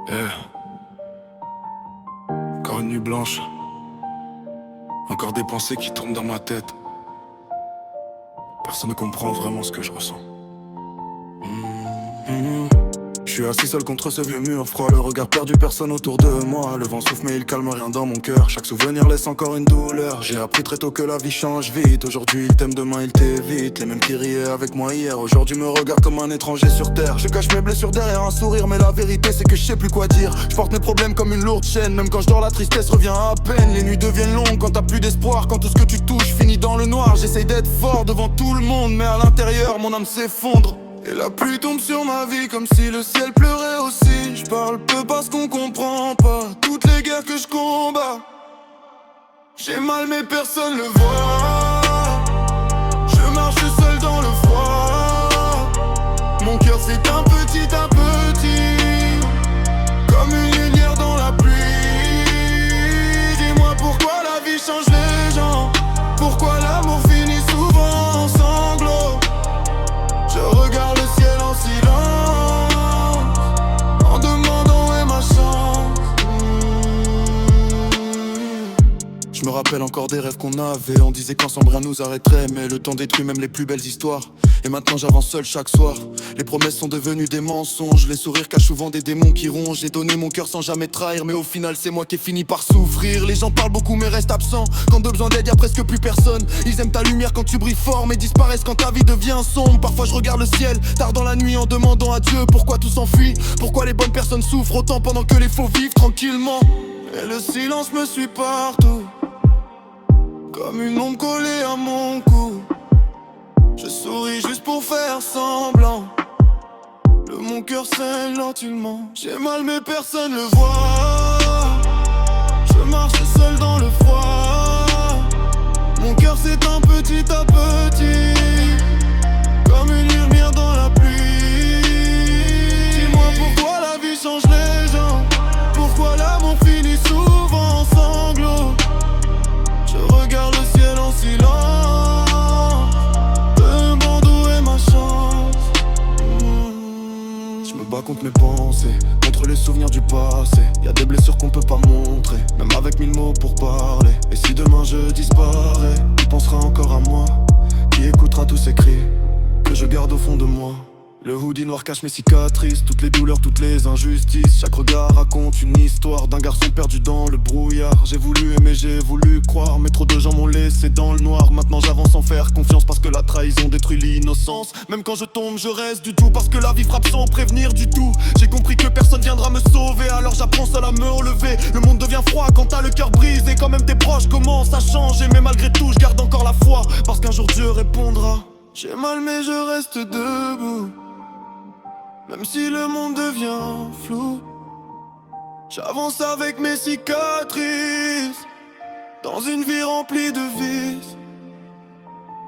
Eh, encore une nuit blanche. Encore des pensées qui tournent dans ma tête. Personne ne comprend vraiment ce que je ressens. Je suis assis seul contre ce vieux mur froid, le regard perdu, personne autour de moi. Le vent souffle mais il calme rien dans mon cœur. Chaque souvenir laisse encore une douleur. J'ai appris très tôt que la vie change vite. Aujourd'hui il t'aime, demain il t'évite. Les mêmes qui riaient avec moi hier, aujourd'hui me regardent comme un étranger sur terre. Je cache mes blessures derrière un sourire, mais la vérité c'est que je sais plus quoi dire. Je porte mes problèmes comme une lourde chaîne. Même quand je dors la tristesse revient à peine. Les nuits deviennent longues quand t'as plus d'espoir. Quand tout ce que tu touches finit dans le noir. J'essaye d'être fort devant tout le monde, mais à l'intérieur mon âme s'effondre. Et la pluie tombe sur ma vie comme si le ciel pleurait aussi. Je parle peu parce qu'on comprend pas toutes les guerres que je combats. J'ai mal mais personne le voit. Je marche seul dans le froid. Mon cœur s'éteint petit à petit, comme une lumière dans la pluie. Dis-moi pourquoi la vie change les gens. Pourquoi l'amour finit souvent en sanglots. Je regarde le ciel en silence, en demandant où est ma chance. Je me rappelle encore des rêves qu'on avait. On disait qu'ensemble rien nous arrêterait, mais le temps détruit même les plus belles histoires. Et maintenant j'avance seul chaque soir. Les promesses sont devenues des mensonges. Les sourires cachent souvent des démons qui rongent. J'ai donné mon cœur sans jamais trahir, mais au final c'est moi qui ai fini par souffrir. Les gens parlent beaucoup mais restent absents. Quand de besoin d'aide y'a presque plus personne. Ils aiment ta lumière quand tu brilles fort, mais disparaissent quand ta vie devient sombre. Parfois je regarde le ciel tard dans la nuit en demandant à Dieu pourquoi tout s'enfuit. Pourquoi les bonnes personnes souffrent autant pendant que les faux vivent tranquillement. Et le silence me suit partout, comme une ombre collée à mon cou. Je souris juste pour faire semblant. Mon cœur saigne lentement. J'ai mal mais personne le voit. Je marche seul dans le froid. Mon cœur s'éteint petit à petit, comme une lumière dans la pluie. Dis-moi pourquoi la vie change les gens. Pourquoi l'amour finit souvent en sanglots. Je regarde le ciel en silence, demande où est ma chance. Je me bats contre mes pensées, contre les souvenirs du passé. Y'a des blessures qu'on peut pas montrer, même avec 1000 mots pour parler. Et si demain je disparais, qui pensera encore à moi? Qui écoutera tous ces cris que je garde au fond de moi? Le hoodie noir cache mes cicatrices, toutes les douleurs, toutes les injustices. Chaque regard raconte une histoire d'un garçon perdu dans le brouillard. J'ai voulu aimer, j'ai voulu croire, mais trop de gens m'ont laissé dans le noir. Maintenant j'avance sans faire confiance parce que la trahison détruit l'innocence. Même quand je tombe, je reste du tout parce que la vie frappe sans prévenir du tout. J'ai compris que personne viendra me sauver, alors j'apprends seul à me relever. Le monde devient froid quand t'as le cœur brisé, quand même tes proches commencent à changer. Mais malgré tout, je garde encore la foi, parce qu'un jour Dieu répondra. J'ai mal mais je reste debout, même si le monde devient flou. J'avance avec mes cicatrices, dans une vie remplie de vices.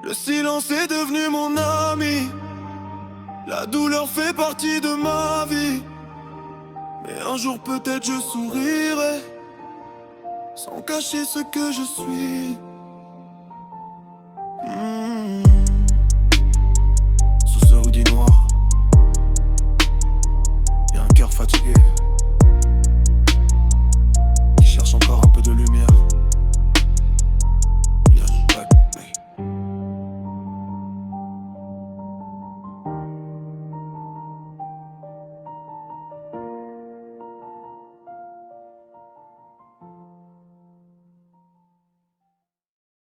Le silence est devenu mon ami, la douleur fait partie de ma vie. Mais un jour peut-être je sourirai, sans cacher ce que je suis. Sous ce hoodie noir, y'a un cœur fatigué.